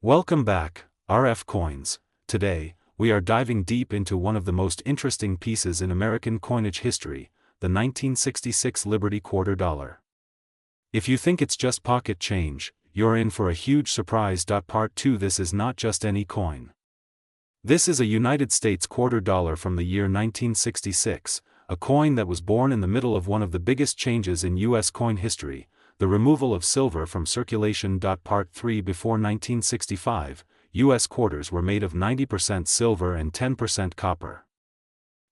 Welcome back, RF Coins. Today, we are diving deep into one of the most interesting pieces in American coinage history, the 1966 Liberty Quarter Dollar. If you think it's just pocket change, you're in for a huge surprise. Part 2. This is not just any coin. This is a United States quarter dollar from the year 1966, a coin that was born in the middle of one of the biggest changes in U.S. coin history, the removal of silver from circulation. Part 3. Before 1965, U.S. quarters were made of 90% silver and 10% copper.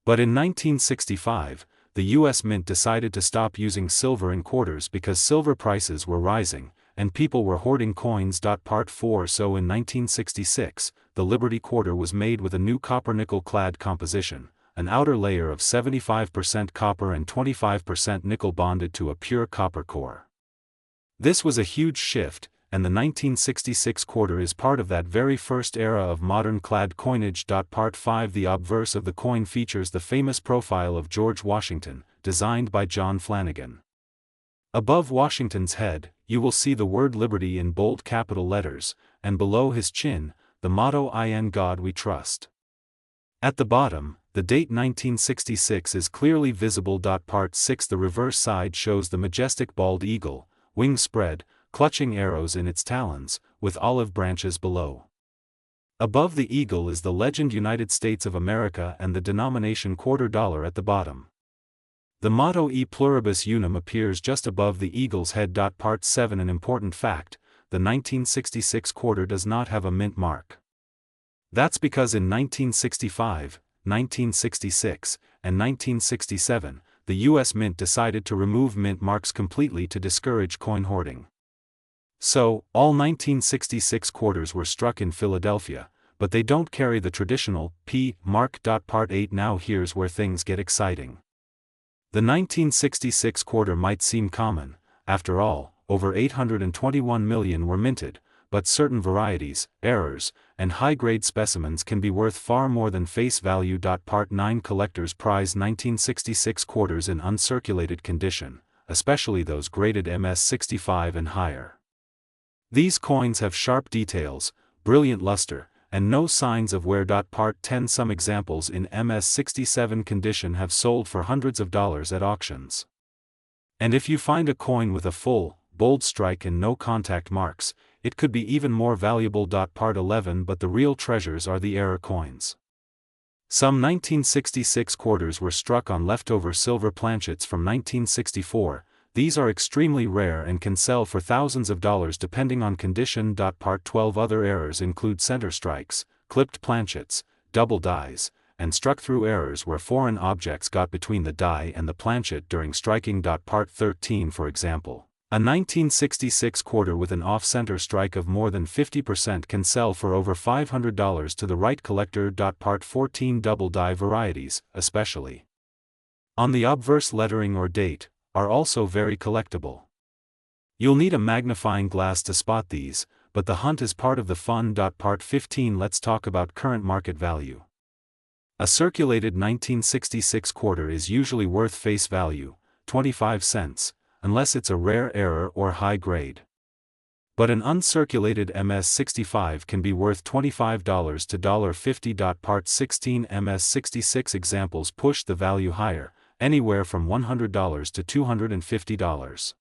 But in 1965, the U.S. Mint decided to stop using silver in quarters because silver prices were rising, and people were hoarding coins. Part 4. So in 1966, the Liberty Quarter was made with a new copper-nickel clad composition, an outer layer of 75% copper and 25% nickel bonded to a pure copper core. This was a huge shift, and the 1966 quarter is part of that very first era of modern clad coinage. Part 5. The obverse of the coin features the famous profile of George Washington, designed by John Flanagan. Above Washington's head, you will see the word Liberty in bold capital letters, and below his chin, the motto "In God We Trust." At the bottom, the date 1966 is clearly visible. Part 6. The reverse side shows the majestic bald eagle, wings spread, clutching arrows in its talons, with olive branches below. Above the eagle is the legend United States of America and the denomination quarter dollar at the bottom. The motto E pluribus unum appears just above the eagle's head. Part 7. An important fact: the 1966 quarter does not have a mint mark. That's because in 1965, 1966, and 1967, the U.S. Mint decided to remove mint marks completely to discourage coin hoarding. So, all 1966 quarters were struck in Philadelphia, but they don't carry the traditional P mark. Part 8. Now here's where things get exciting. The 1966 quarter might seem common. After all, over 821 million were minted, but certain varieties, errors, and high-grade specimens can be worth far more than face value. Part 9. Collectors prize 1966 quarters in uncirculated condition, especially those graded MS65 and higher. These coins have sharp details, brilliant luster, and no signs of wear. Part 10. Some examples in MS67 condition have sold for hundreds of dollars at auctions. And if you find a coin with a full, bold strike and no contact marks, it could be even more valuable. Part 11. But the real treasures are the error coins. Some 1966 quarters were struck on leftover silver planchets from 1964. These are extremely rare and can sell for thousands of dollars depending on condition. Part 12. Other errors include center strikes, clipped planchets, double dies, and struck-through errors where foreign objects got between the die and the planchet during striking. Part 13. For example, a 1966 quarter with an off-center strike of more than 50% can sell for over $500 to the right collector. Part 14. Double die varieties, especially on the obverse lettering or date, are also very collectible. You'll need a magnifying glass to spot these, but the hunt is part of the fun. Part 15. Let's talk about current market value. A circulated 1966 quarter is usually worth face value, 25 cents, unless it's a rare error or high grade. But an uncirculated MS65 can be worth $25 to $50. Part 16. MS66 examples push the value higher, anywhere from $100 to $250.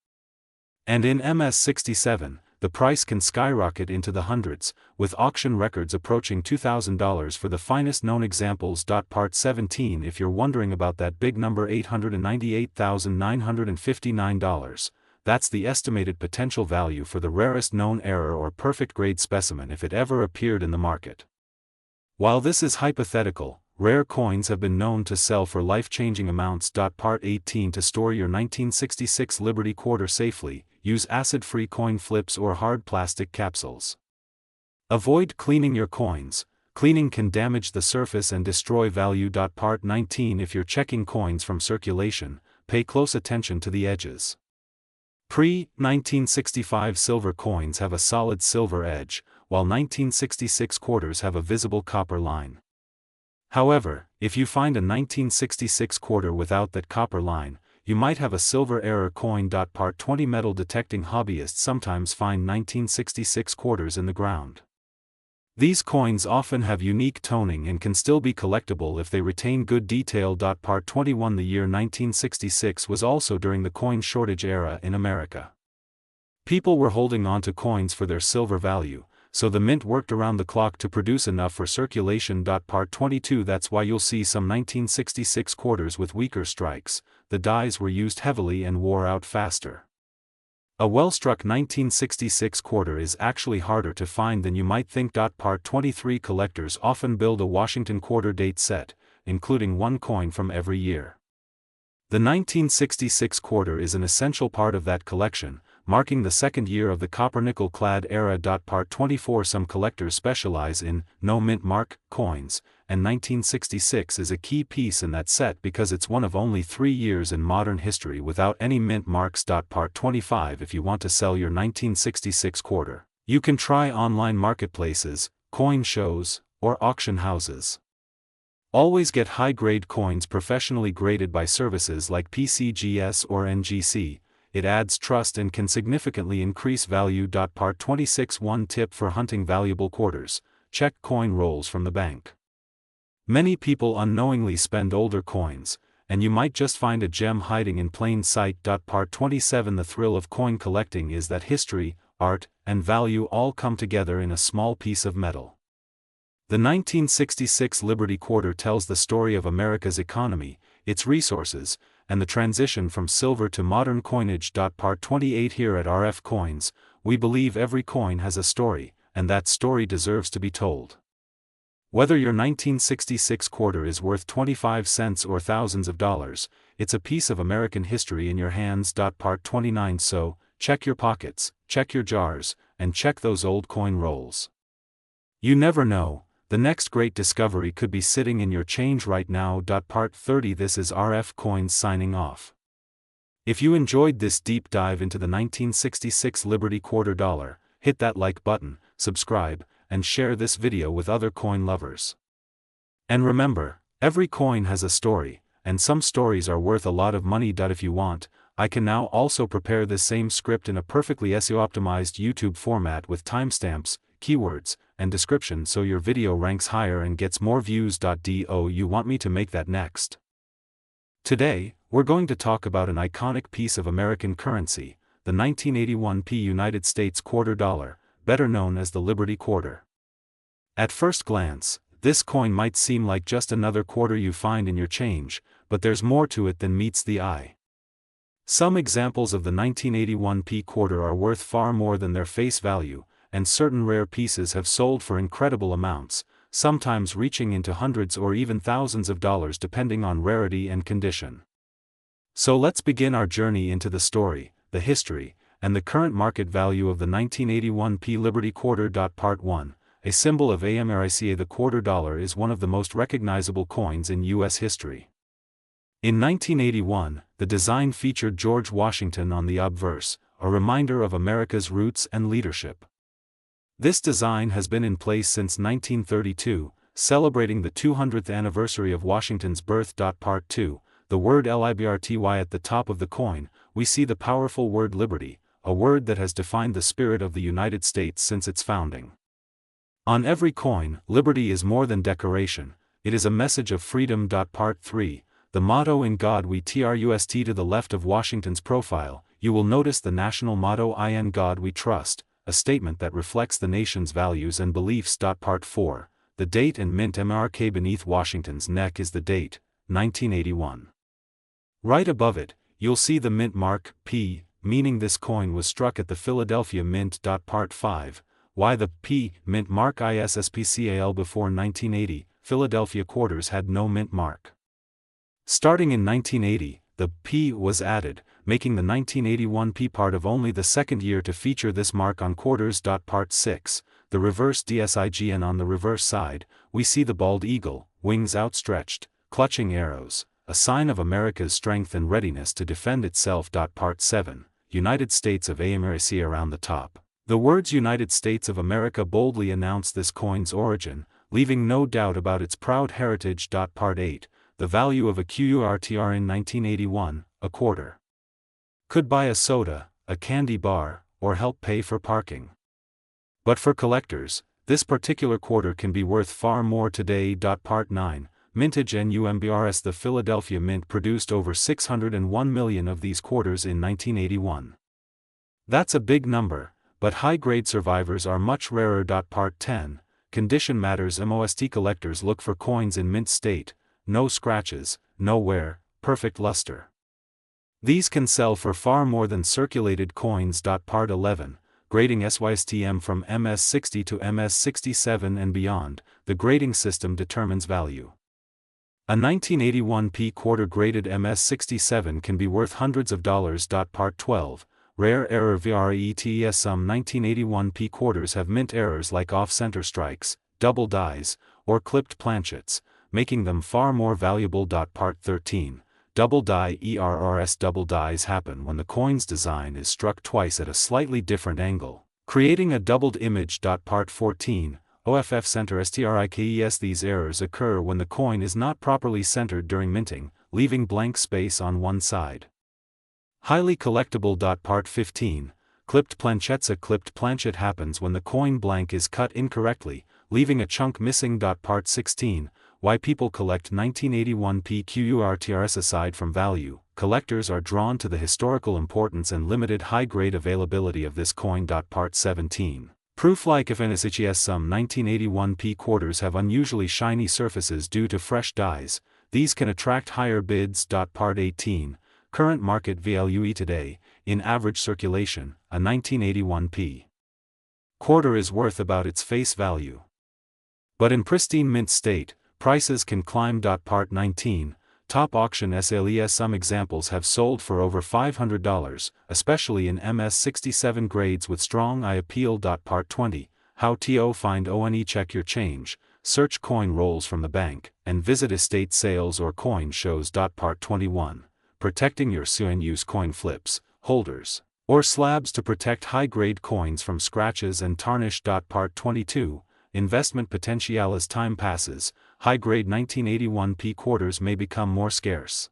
And in MS67, the price can skyrocket into the hundreds, with auction records approaching $2,000 for the finest known examples. Part 17. If you're wondering about that big number $898,959, that's the estimated potential value for the rarest known error or perfect grade specimen if it ever appeared in the market. While this is hypothetical, rare coins have been known to sell for life-changing amounts. Part 18. To store your 1966 Liberty Quarter safely, use acid-free coin flips or hard plastic capsules. Avoid cleaning your coins. Cleaning can damage the surface and destroy value. Part 19. If you're checking coins from circulation, pay close attention to the edges. Pre-1965 silver coins have a solid silver edge, while 1966 quarters have a visible copper line. However, if you find a 1966 quarter without that copper line, you might have a silver error coin. Part 20. Metal detecting hobbyists sometimes find 1966 quarters in the ground. These coins often have unique toning and can still be collectible if they retain good detail. Part 21. The year 1966 was also during the coin shortage era in America. People were holding on to coins for their silver value, so the mint worked around the clock to produce enough for circulation. Part 22. That's why you'll see some 1966 quarters with weaker strikes. The dies were used heavily and wore out faster. A well-struck 1966 quarter is actually harder to find than you might think. Part 23. Collectors often build a Washington quarter date set, including one coin from every year. The 1966 quarter is an essential part of that collection, marking the second year of the copper-nickel-clad era. Part 24. Some collectors specialize in no mint mark coins, and 1966 is a key piece in that set because it's one of only 3 years in modern history without any mint marks. Part 25. If you want to sell your 1966 quarter, you can try online marketplaces, coin shows, or auction houses. Always get high-grade coins professionally graded by services like PCGS or NGC. It adds trust and can significantly increase value. Part 26. One tip for hunting valuable quarters: check coin rolls from the bank. Many people unknowingly spend older coins, and you might just find a gem hiding in plain sight. Part 27. The thrill of coin collecting is that history, art, and value all come together in a small piece of metal. The 1966 Liberty Quarter tells the story of America's economy, its resources, and the transition from silver to modern coinage. Part 28. Here at RF Coins, we believe every coin has a story, and that story deserves to be told. Whether your 1966 quarter is worth 25 cents or thousands of dollars, it's a piece of American history in your hands. Part 29. So, check your pockets, check your jars, and check those old coin rolls. You never know, the next great discovery could be sitting in your change right now. Part 30. This is RF Coins signing off. If you enjoyed this deep dive into the 1966 Liberty Quarter Dollar, hit that like button, subscribe, and share this video with other coin lovers. And remember, every coin has a story, and some stories are worth a lot of money. If you want, I can now also prepare this same script in a perfectly SEO-optimized YouTube format with timestamps, keywords, and description so your video ranks higher and gets more views. Do you want me to make that next? Today, we're going to talk about an iconic piece of American currency, the 1981 United States quarter dollar, better known as the Liberty Quarter. At first glance, this coin might seem like just another quarter you find in your change, but there's more to it than meets the eye. Some examples of the 1981 quarter are worth far more than their face value, and certain rare pieces have sold for incredible amounts, sometimes reaching into hundreds or even thousands of dollars depending on rarity and condition. So let's begin our journey into the story, the history, and the current market value of the 1981 Liberty Quarter. Part 1. A symbol of America. The quarter dollar is one of the most recognizable coins in U.S. history. In 1981, the design featured George Washington on the obverse, a reminder of America's roots and leadership. This design has been in place since 1932, celebrating the 200th anniversary of Washington's birth. Part 2. The word liberty at the top of the coin, we see the powerful word liberty, a word that has defined the spirit of the United States since its founding. On every coin, liberty is more than decoration, it is a message of freedom. Part 3. The motto "In God We Trust." To the left of Washington's profile, you will notice the national motto "In God We Trust," a statement that reflects the nation's values and beliefs. Part 4. The date and mint mark. Beneath Washington's neck is the date, 1981. Right above it, you'll see the mint mark, P, meaning this coin was struck at the Philadelphia Mint. Part 5. Why the P mint mark ISSPCAL? Before 1980, Philadelphia quarters had no mint mark. Starting in 1980, the P was added, making the 1981 part of only the second year to feature this mark on quarters. Part 6. The reverse DSIGN. On the reverse side, we see the bald eagle, wings outstretched, clutching arrows, a sign of America's strength and readiness to defend itself. Part 7. United States of America. Around the top, the words United States of America boldly announce this coin's origin, leaving no doubt about its proud heritage. Part 8. The value of a QURTR in 1981, a quarter could buy a soda, a candy bar, or help pay for parking. But for collectors, this particular quarter can be worth far more today. Part 9, Mintage NUMBRS. The Philadelphia Mint produced over 601 million of these quarters in 1981. That's a big number, but high-grade survivors are much rarer. Part 10, Condition Matters. Most collectors look for coins in mint state, no scratches, no wear, perfect luster. These can sell for far more than circulated coins. Part 11, Grading SYSTM. From MS60 to MS67 and beyond, the grading system determines value. A 1981 P quarter graded MS67 can be worth hundreds of dollars. Part 12, Rare Error VRETS. Some 1981 P quarters have mint errors like off-center strikes, double dies, or clipped planchets, making them far more valuable. Part 13, Double die ERRS. Double dies happen when the coin's design is struck twice at a slightly different angle, creating a doubled image. Part 14, OFF Center STRIKES. These errors occur when the coin is not properly centered during minting, leaving blank space on one side. Highly collectible. Part 15, Clipped planchets. A clipped planchet happens when the coin blank is cut incorrectly, leaving a chunk missing. Part 16, Why people collect 1981 PQURTRS. Aside from value, collectors are drawn to the historical importance and limited high-grade availability of this coin. Part 17, Proof like if NSHES. Some 1981 P quarters have unusually shiny surfaces due to fresh dies. These can attract higher bids. Part 18, Current market value. Today, in average circulation, a 1981 P quarter is worth about its face value. But in pristine mint state, prices can climb. Part 19, Top auction SLES. Some examples have sold for over $500, especially in MS67 grades with strong eye appeal. Part 20, How to find ONE. Check your change, search coin rolls from the bank, and visit estate sales or coin shows. Part 21, Protecting your use coin flips, holders, or slabs to protect high-grade coins from scratches and tarnish. Part 22, Investment potential. As time passes, high-grade 1981 P quarters may become more scarce,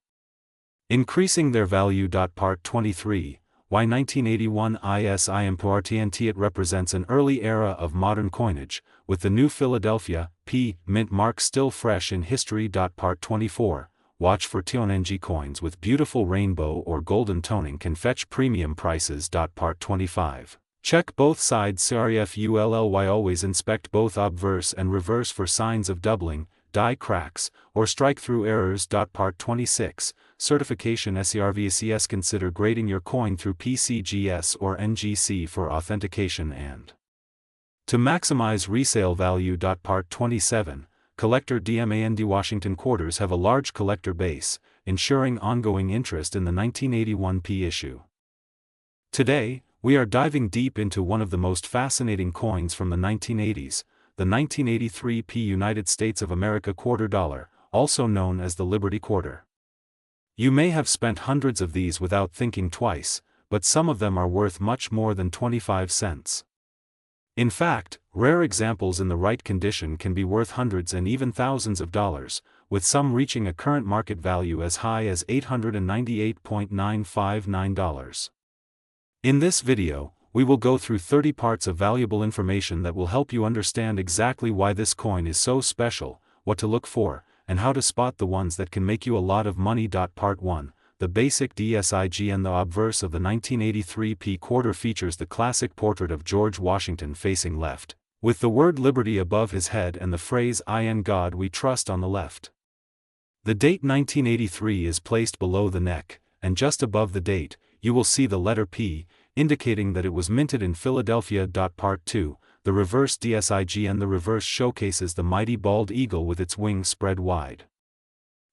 increasing their value. Part 23, Why 1981 is important. It represents an early era of modern coinage, with the new Philadelphia P mint mark still fresh in history. Part 24, Watch for TONNG coins with beautiful rainbow or golden toning can fetch premium prices. Part 25, Check both sides. CRFULLY. Always inspect both obverse and reverse for signs of doubling, die cracks, or strike-through errors. Part 26, Certification SERVCS. Consider grading your coin through PCGS or NGC for authentication and to maximize resale value. Part 27, Collector DMAND. Washington quarters have a large collector base, ensuring ongoing interest in the 1981 P issue. Today, we are diving deep into one of the most fascinating coins from the 1980s, the 1983 P United States of America quarter dollar, also known as the Liberty Quarter. You may have spent hundreds of these without thinking twice, but some of them are worth much more than 25 cents. In fact, rare examples in the right condition can be worth hundreds and even thousands of dollars, with some reaching a current market value as high as $898.959. In this video, we will go through 30 parts of valuable information that will help you understand exactly why this coin is so special, what to look for, and how to spot the ones that can make you a lot of money. Part 1, The basic DSIG and the obverse of the 1983 P quarter features the classic portrait of George Washington facing left, with the word Liberty above his head and the phrase "In God We Trust" on the left. The date 1983 is placed below the neck, and just above the date, you will see the letter P, indicating that it was minted in Philadelphia. Part 2, The reverse DSIG and the reverse showcases the mighty bald eagle with its wings spread wide.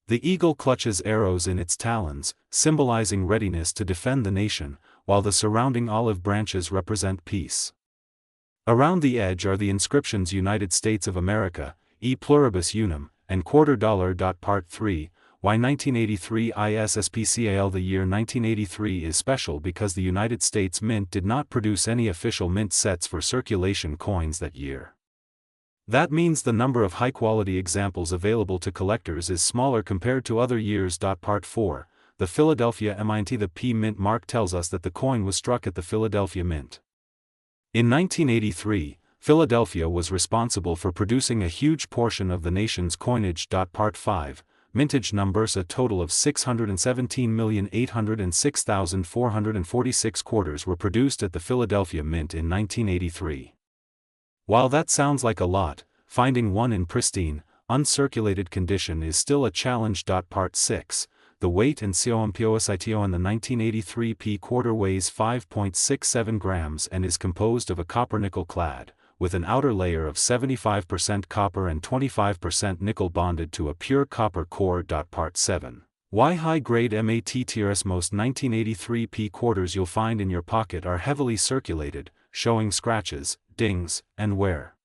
The eagle clutches arrows in its talons, symbolizing readiness to defend the nation, while the surrounding olive branches represent peace. Around the edge are the inscriptions United States of America, E pluribus unum, and quarter dollar. Part 3, Why 1983 ISSPCAL. The year 1983 is special because the United States Mint did not produce any official mint sets for circulation coins that year. That means the number of high-quality examples available to collectors is smaller compared to other years. Part 4, The Philadelphia Mint. The P mint mark tells us that the coin was struck at the Philadelphia Mint. In 1983, Philadelphia was responsible for producing a huge portion of the nation's coinage. Part 5, mintage numbers. A total of 617,806,446 quarters were produced at the Philadelphia Mint in 1983. While that sounds like a lot, finding one in pristine, uncirculated condition is still a challenge. Part 6, the weight and COMPOSITO in the 1983 P quarter weighs 5.67 grams and is composed of a copper-nickel clad, with an outer layer of 75% copper and 25% nickel bonded to a pure copper core. Part 7. Why high-grade MATTRS? Most 1983 P quarters you'll find in your pocket are heavily circulated, showing scratches, dings, and wear.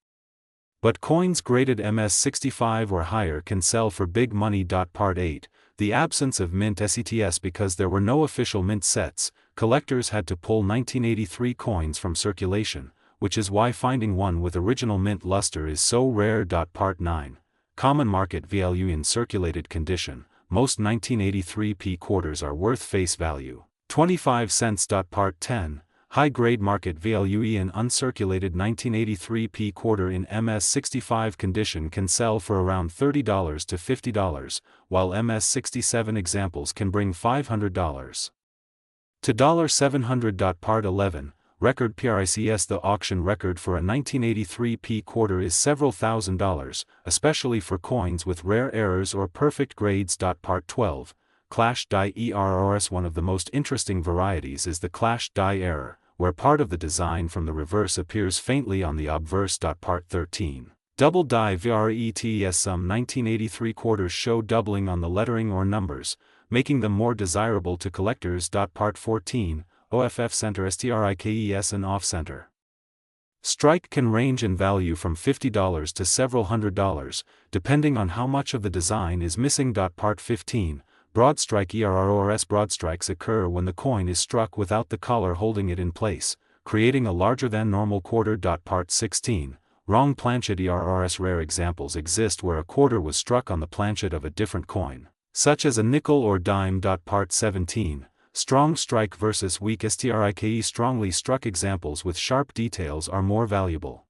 But coins graded MS65 or higher can sell for big money. Part 8, the absence of mint sets. Because there were no official mint sets, collectors had to pull 1983 coins from circulation, which is why finding one with original mint luster is so rare. Part 9, common market value in circulated condition. Most 1983 P quarters are worth face value, 25 cents. Part 10, high-grade market value in uncirculated 1983 P quarter in MS65 condition can sell for around $30 to $50, while MS67 examples can bring $500 to $700. Part 11, record prices. The auction record for a 1983 P quarter is several $1,000s, especially for coins with rare errors or perfect grades. Part 12, clash die errors. One of the most interesting varieties is the clash die error, where part of the design from the reverse appears faintly on the obverse. Part 13, double die varieties. Some 1983 quarters show doubling on the lettering or numbers, making them more desirable to collectors. Part 14, OFF center strikes and off-center strike can range in value from $50 to several $100s, depending on how much of the design is missing. Part 15, broad strike errors. Broad strikes occur when the coin is struck without the collar holding it in place, creating a larger than normal quarter. Part 16, wrong planchet errors. Rare examples exist where a quarter was struck on the planchet of a different coin, such as a nickel or dime. Part 17, strong strike versus weak strike. Strongly struck examples with sharp details are more valuable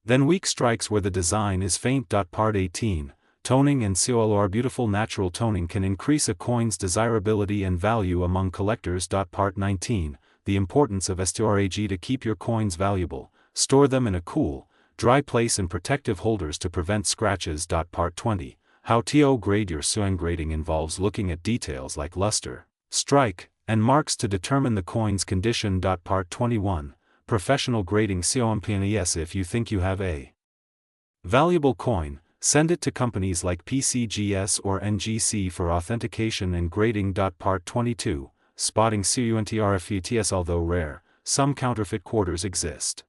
than weak strikes where the design is faint. Part 18, toning and COLR. Beautiful natural toning can increase a coin's desirability and value among collectors. Part 19, the importance of storage to keep your coins valuable. Store them in a cool, dry place in protective holders to prevent scratches. Part 20, how to grade your coin. Grading involves looking at details like luster, strike, and marks to determine the coin's condition. Part 21, professional grading. COMPOSITO. If you think you have a valuable coin, send it to companies like PCGS or NGC for authentication and grading. Part 22, spotting COUNTRFETS. Although rare, some counterfeit quarters exist.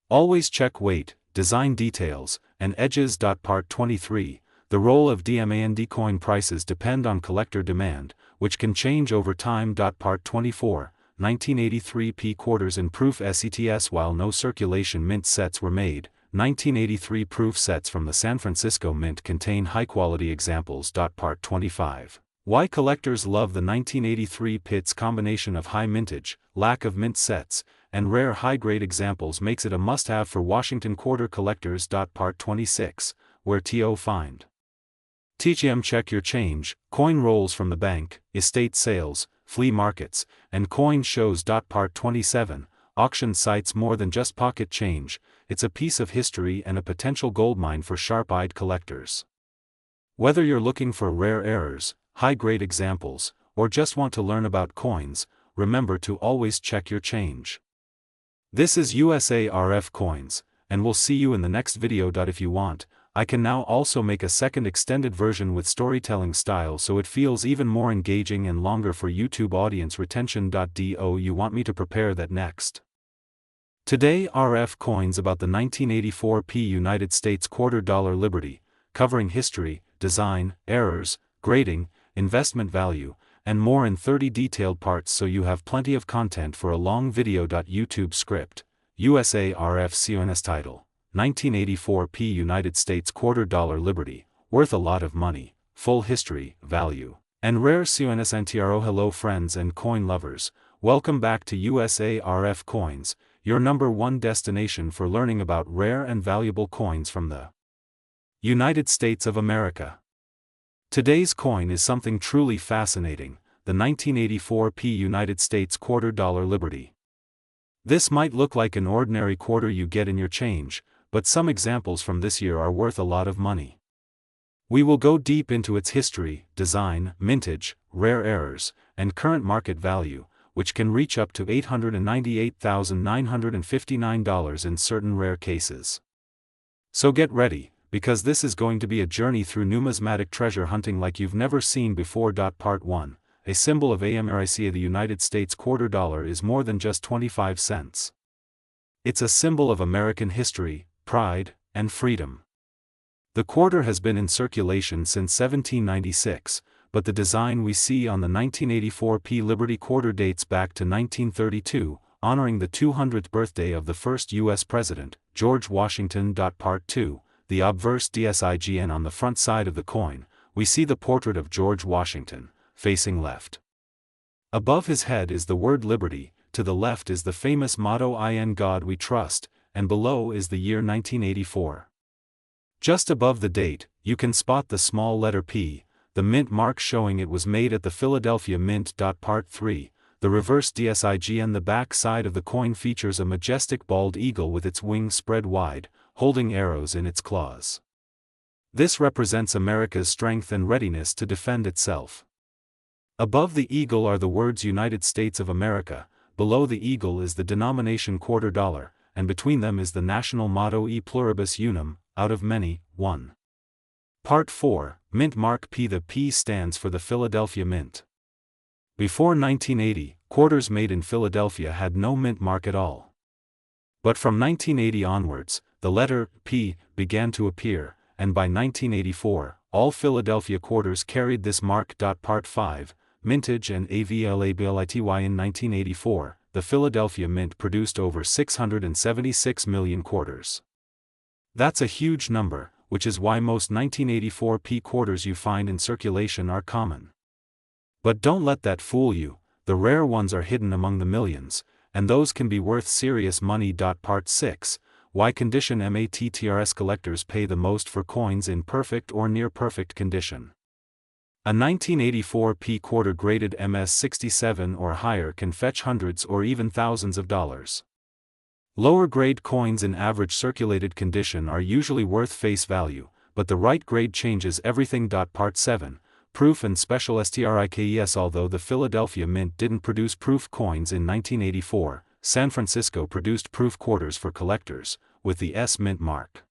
Always check weight, design details, and edges. Part 23, the role of demand. Coin prices depend on collector demand, which can change over time. Part 24, 1983 P quarters in proof sets. While no circulation mint sets were made, 1983 proof sets from the San Francisco Mint contain high-quality examples. Part 25, why collectors love the 1983 Pits. Combination of high mintage, lack of mint sets, and rare high-grade examples makes it a must-have for Washington quarter collectors. Part 26, where to find TGM. Check your change, coin rolls from the bank, estate sales, flea markets, and coin shows. Part 27, auction sites. More than just pocket change, it's a piece of history and a potential goldmine for sharp-eyed collectors. Whether you're looking for rare errors, high-grade examples, or just want to learn about coins, remember to always check your change. This is USARF Coins, and we'll see you in the next video. If you want, I can now also make a second extended version with storytelling style so it feels even more engaging and longer for YouTube audience retention. Do you want me to prepare that next? Today RF Coins about the 1984 P United States $quarter Liberty, covering history, design, errors, grading, investment value, and more in 30 detailed parts so you have plenty of content for a long video. YouTube script, USARF CONS title, 1984 P United States $quarter Liberty, worth a lot of money, full history, value, and rare CONS NTRO. Hello friends and coin lovers, welcome back to USARF Coins, your number one destination for learning about rare and valuable coins from the United States of America. Today's coin is something truly fascinating, the 1984 United States $quarter Liberty. This might look like an ordinary quarter you get in your change, but some examples from this year are worth a lot of money. We will go deep into its history, design, mintage, rare errors, and current market value, which can reach up to $898,959 in certain rare cases. So get ready, because this is going to be a journey through numismatic treasure hunting like you've never seen before. Part 1. A symbol of America. The United States $quarter is more than just 25 cents. It's a symbol of American history, pride, and freedom. The quarter has been in circulation since 1796, but the design we see on the 1984 Liberty quarter dates back to 1932, honoring the 200th birthday of the first U.S. President, George Washington. Part 2. The obverse design. On the front side of the coin, we see the portrait of George Washington, facing left. Above his head is the word Liberty, to the left is the famous motto "In God We Trust," and below is the year 1984. Just above the date, you can spot the small letter P, the mint mark showing it was made at the Philadelphia Mint. Part 3. The reverse design. The back side of the coin features a majestic bald eagle with its wings spread wide, holding arrows in its claws. This represents America's strength and readiness to defend itself. Above the eagle are the words United States of America, below the eagle is the denomination $quarter, and between them is the national motto E pluribus unum, out of many, one. Part 4, Mint mark P. The P stands for the Philadelphia Mint. Before 1980, quarters made in Philadelphia had no mint mark at all. But from 1980 onwards, the letter P began to appear, and by 1984, all Philadelphia quarters carried this mark. Part 5, Mintage and Availability. In 1984, the Philadelphia Mint produced over 676 million quarters. That's a huge number, which is why most 1984 quarters you find in circulation are common. But don't let that fool you, the rare ones are hidden among the millions, and those can be worth serious money. Part 6, Why condition matters collectors pay the most for coins in perfect or near perfect condition. A 1984 quarter graded MS-67 or higher can fetch hundreds or even thousands of dollars. Lower grade coins in average circulated condition are usually worth face value, but the right grade changes everything. Part 7, Proof and Special Strikes. Although the Philadelphia Mint didn't produce proof coins in 1984, San Francisco produced proof quarters for collectors, with the S mint mark.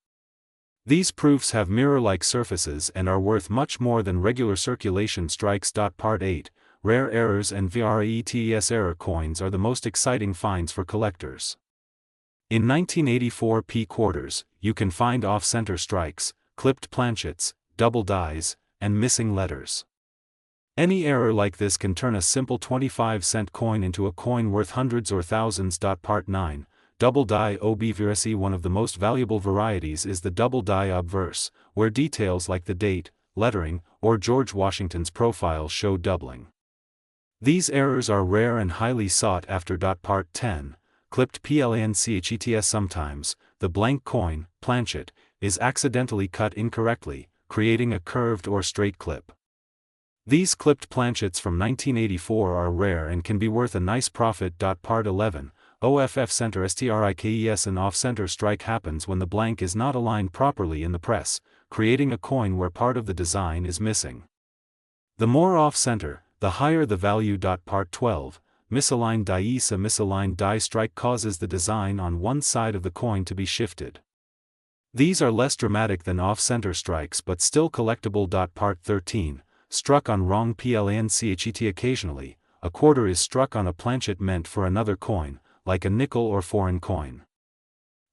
These proofs have mirror-like surfaces and are worth much more than regular circulation strikes. Part 8, Rare errors and VRETS error coins are the most exciting finds for collectors. In 1984 quarters, you can find off-center strikes, clipped planchets, double dies, and missing letters. Any error like this can turn a simple 25-cent coin into a coin worth hundreds or thousands. Part 9, Double die obverse. One of the most valuable varieties is the double die obverse, where details like the date, lettering, or George Washington's profile show doubling. These errors are rare and highly sought after. Part 10, Clipped planchets. Sometimes, the blank coin, planchet, is accidentally cut incorrectly, creating a curved or straight clip. These clipped planchets from 1984 are rare and can be worth a nice profit. Part 11, OFF center strikes. An off-center strike happens when the blank is not aligned properly in the press, creating a coin where part of the design is missing. The more off-center, the higher the value. Part 12, Misaligned dies. A misaligned die strike causes the design on one side of the coin to be shifted. These are less dramatic than off-center strikes but still collectible. Part 13, Struck on wrong planchet. Occasionally, a quarter is struck on a planchet meant for another coin, like a nickel or foreign coin.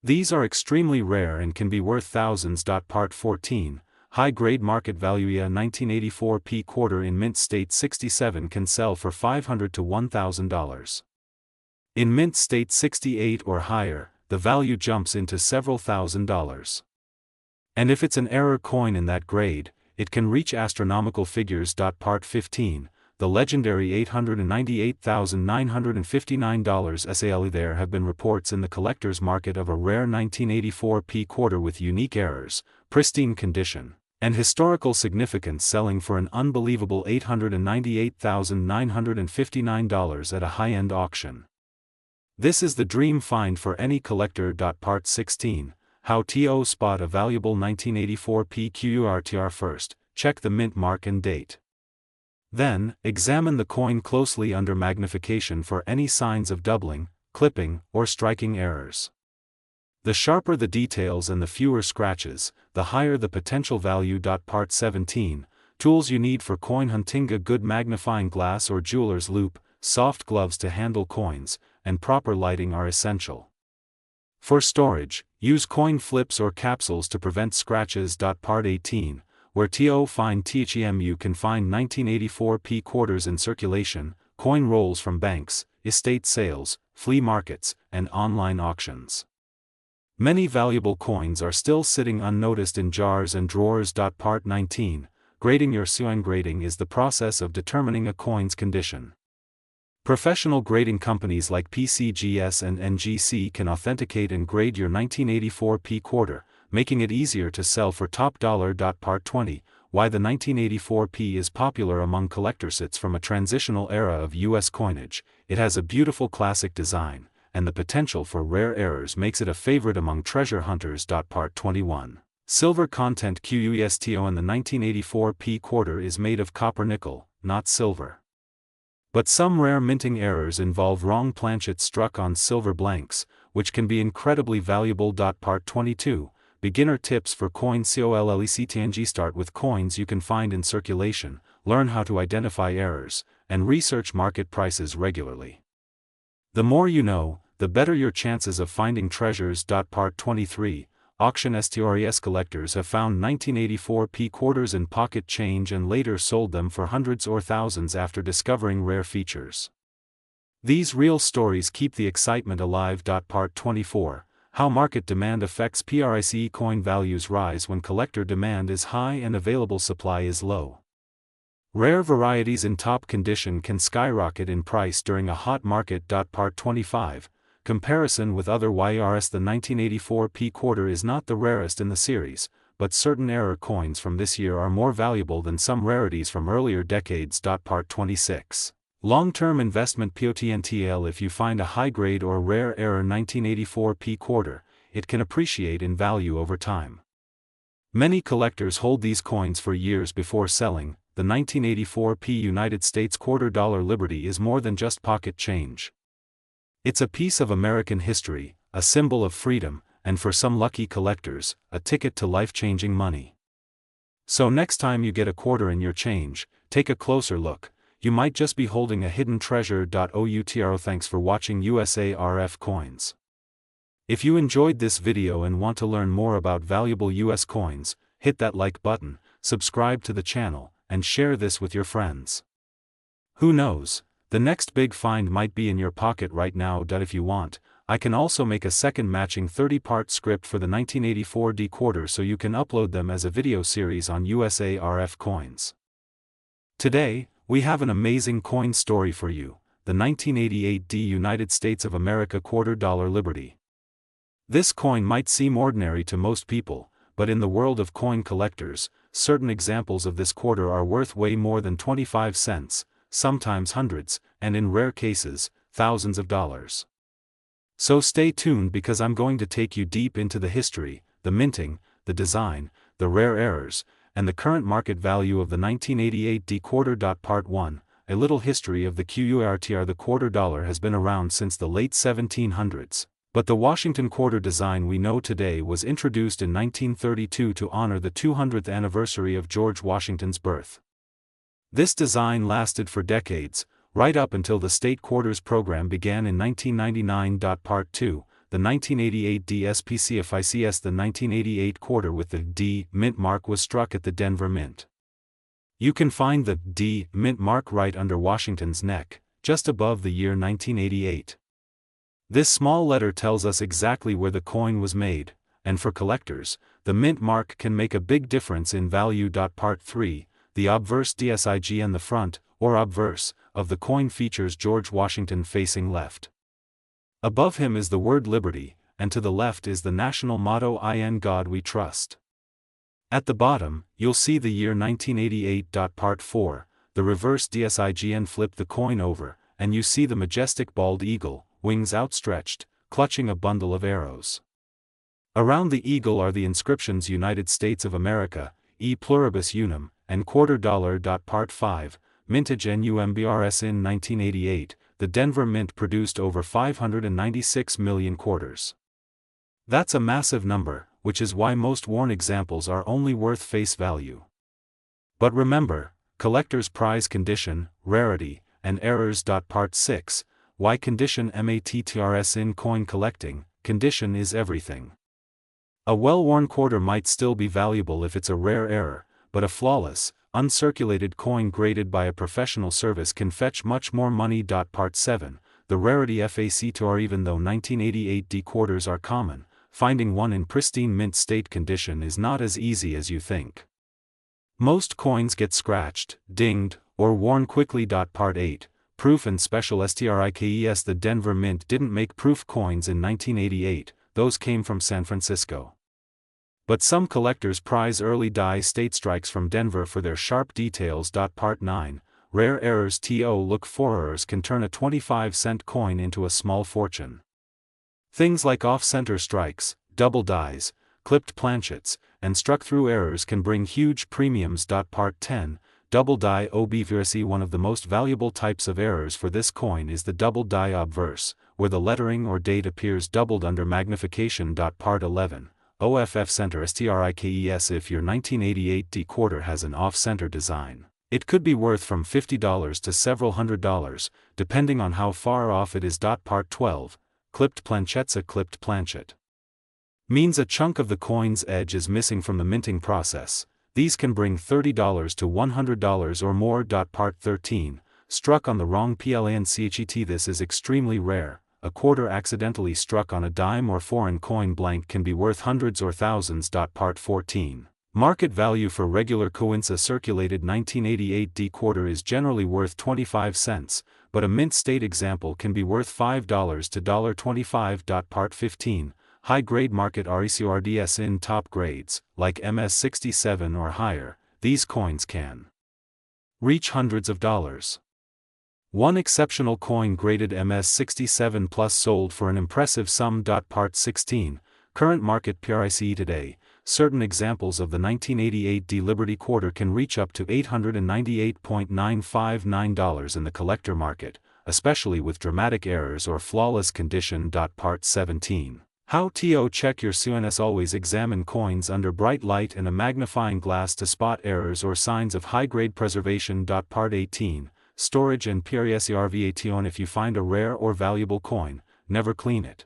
These are extremely rare and can be worth thousands. Part 14, High-grade market value. A 1984 quarter in Mint State 67 can sell for $500 to $1,000. In Mint State 68 or higher, the value jumps into several $1,000s. And if it's an error coin in that grade, it can reach astronomical figures. Part 15, the legendary $898,959 SALE. There have been reports in the collector's market of a rare 1984 P quarter with unique errors, pristine condition, and historical significance selling for an unbelievable $898,959 at a high-end auction. This is the dream find for any collector. Part 16, How to spot a valuable 1984 PQRTR. First, check the mint mark and date. Then, examine the coin closely under magnification for any signs of doubling, clipping, or striking errors. The sharper the details and the fewer scratches, the higher the potential value. Part 17, Tools you need for coin hunting: a good magnifying glass or jeweler's loupe, soft gloves to handle coins, and proper lighting are essential. For storage, use coin flips or capsules to prevent scratches. Part 18, Where to find them: you can find 1984 P quarters in circulation, coin rolls from banks, estate sales, flea markets, and online auctions. Many valuable coins are still sitting unnoticed in jars and drawers. Part 19, Grading your coin. Grading is the process of determining a coin's condition. Professional grading companies like PCGS and NGC can authenticate and grade your 1984 P quarter, making it easier to sell for top dollar. Part 20, Why the 1984 P is popular among collectors. It's from a transitional era of U.S. coinage. It has a beautiful classic design, and the potential for rare errors makes it a favorite among treasure hunters. Part 21, Silver content. QUSTO in the 1984 P quarter is made of copper nickel, not silver. But some rare minting errors involve wrong planchets struck on silver blanks, which can be incredibly valuable. Part 22, Beginner tips for coin collecting. Start with coins you can find in circulation, learn how to identify errors, and research market prices regularly. The more you know, the better your chances of finding treasures. Part 23, Auction stories. Collectors have found 1984 P quarters in pocket change and later sold them for hundreds or thousands after discovering rare features. These real stories keep the excitement alive. Part 24, How market demand affects price. Coin values rise when collector demand is high and available supply is low. Rare varieties in top condition can skyrocket in price during a hot market. Part 25, Comparison with other YRS. The 1984 P quarter is not the rarest in the series, but certain error coins from this year are more valuable than some rarities from earlier decades. Part 26, Long-term investment potential. If you find a high-grade or rare error 1984 P quarter, it can appreciate in value over time. Many collectors hold these coins for years before selling. The 1984 P United States $quarter Liberty is more than just pocket change. It's a piece of American history, a symbol of freedom, and for some lucky collectors, a ticket to life-changing money. So next time you get a quarter in your change, take a closer look. You might just be holding a hidden treasure. OUTRO. Thanks for watching USARF Coins. If you enjoyed this video and want to learn more about valuable US coins, hit that like button, subscribe to the channel, and share this with your friends. Who knows? The next big find might be in your pocket right now. If you want, I can also make a second matching 30-part script for the 1984 D quarter so you can upload them as a video series on USARF Coins. Today, we have an amazing coin story for you, the 1988 D United States of America $quarter Liberty. This coin might seem ordinary to most people, but in the world of coin collectors, certain examples of this quarter are worth way more than 25 cents. Sometimes hundreds, and in rare cases, thousands of dollars. So stay tuned because I'm going to take you deep into the history, the minting, the design, the rare errors, and the current market value of the 1988 D quarter. Part 1, A little history of the QURTR. The $quarter has been around since the late 1700s, but the Washington quarter design we know today was introduced in 1932 to honor the 200th anniversary of George Washington's birth. This design lasted for decades, right up until the state quarters program began in 1999. Part 2, The 1988 D SPCFICS. The 1988 quarter with the D mint mark was struck at the Denver Mint. You can find the D mint mark right under Washington's neck, just above the year 1988. This small letter tells us exactly where the coin was made, and for collectors, the mint mark can make a big difference in value. Part 3, The obverse DSIG and the front, or obverse, of the coin features George Washington facing left. Above him is the word liberty, and to the left is the national motto "In God We Trust." At the bottom, you'll see the year 1988. Part 4, the reverse DSIGN. Flip the coin over, and you see the majestic bald eagle, wings outstretched, clutching a bundle of arrows. Around the eagle are the inscriptions United States of America, E pluribus unum, and $quarter. Part 5, mintage NUMBRS. In 1988, the Denver Mint produced over 596 million quarters. That's a massive number, which is why most worn examples are only worth face value. But remember, collector's prize condition, rarity, and errors. Part 6, why condition matters in coin collecting. Condition is everything. A well-worn quarter might still be valuable if it's a rare error, but a flawless, uncirculated coin graded by a professional service can fetch much more money. Part 7, the rarity factor. Even though 1988 quarters are common, finding one in pristine mint state condition is not as easy as you think. Most coins get scratched, dinged, or worn quickly. Part 8, proof and special strikes. The Denver Mint didn't make proof coins in 1988, those came from San Francisco. But some collectors prize early die state strikes from Denver for their sharp details. Part 9, rare errors. Look for errors can turn a 25-cent coin into a small fortune. Things like off-center strikes, double dies, clipped planchets, and struck-through errors can bring huge premiums. Part 10, double die obverse. One of the most valuable types of errors for this coin is the double die obverse, where the lettering or date appears doubled under magnification. Part 11, OFF center strikes. If your 1988 quarter has an off-center design, it could be worth from $50 to several $100s, depending on how far off it is. Part 12, clipped planchets. A clipped planchet means a chunk of the coin's edge is missing from the minting process. These can bring $30 to $100 or more. Part 13, struck on the wrong planchet. This is extremely rare. A quarter accidentally struck on a dime or foreign coin blank can be worth hundreds or thousands. Part 14, market value for regular coins. A circulated 1988 quarter is generally worth 25 cents, but a mint state example can be worth $5 to $1.25. Part 15, high-grade market records. In top grades, like MS-67 or higher, these coins can reach hundreds of dollars. One exceptional coin graded MS-67 plus sold for an impressive sum. Part 16, current market price today. Certain examples of the 1988 Liberty quarter can reach up to $898.959 in the collector market, especially with dramatic errors or flawless condition. Part 17, how to check your CONS. Always examine coins under bright light and a magnifying glass to spot errors or signs of high-grade preservation. Part 18, storage and preservation. If you find a rare or valuable coin, never clean it.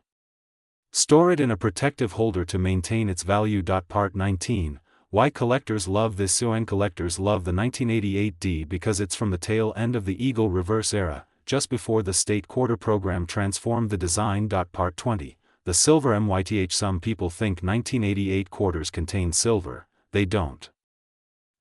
Store it in a protective holder to maintain its value. Part 19, why collectors love this coin. Collectors love the 1988 because it's from the tail end of the eagle reverse era, just before the state quarter program transformed the design. Part 20, the silver myth. Some people think 1988 quarters contain silver. They don't.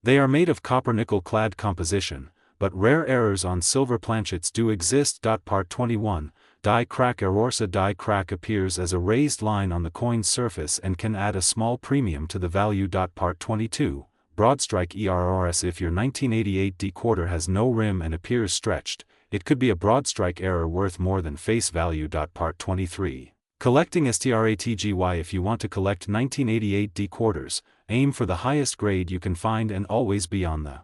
They are made of copper-nickel clad composition, but rare errors on silver planchets do exist. Part 21, die crack errors. A die crack appears as a raised line on the coin's surface and can add a small premium to the value. Part 22, broadstrike errors. If your 1988 quarter has no rim and appears stretched, it could be a broadstrike error worth more than face value. Part 23, collecting strategy. If you want to collect 1988 quarters, aim for the highest grade you can find and always be on the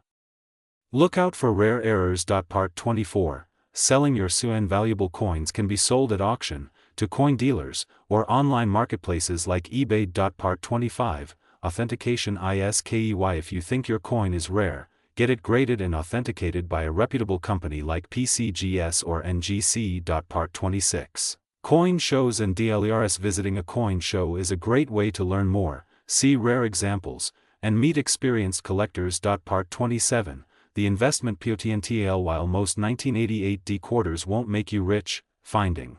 lookout for rare errors. Part 24, selling your valuable coins can be sold at auction, to coin dealers, or online marketplaces like eBay. Part 25, authentication ISKEY. If you think your coin is rare, get it graded and authenticated by a reputable company like PCGS or NGC. Part 26, coin shows and dealers. Visiting a coin show is a great way to learn more, see rare examples, and meet experienced collectors. Part 27, the investment potential. While most 1988 quarters won't make you rich, finding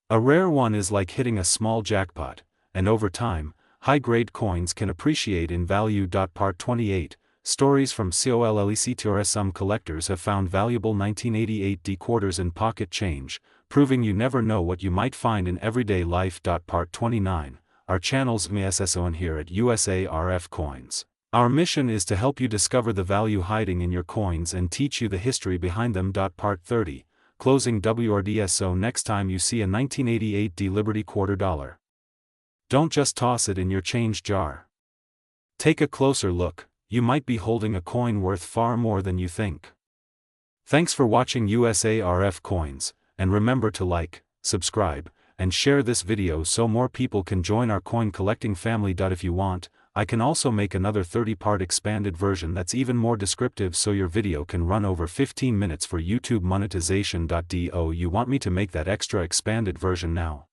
a rare one is like hitting a small jackpot, and over time, high-grade coins can appreciate in value. Part 28, stories from Collectibles. Some collectors have found valuable 1988 D quarters in pocket change, proving you never know what you might find in everyday life. Part 29. Our channel's MSSON here at USARF Coins. Our mission is to help you discover the value hiding in your coins and teach you the history behind them. Part 30. Closing WRDS. So next time you see a 1988 D Liberty quarter dollar, don't just toss it in your change jar. Take a closer look, you might be holding a coin worth far more than you think. Thanks for watching USARF Coins, and remember to like, subscribe, and share this video so more people can join our coin collecting family. If you want, I can also make another 30-part expanded version that's even more descriptive so your video can run over 15 minutes for YouTube monetization. Do you want me to make that extra expanded version now?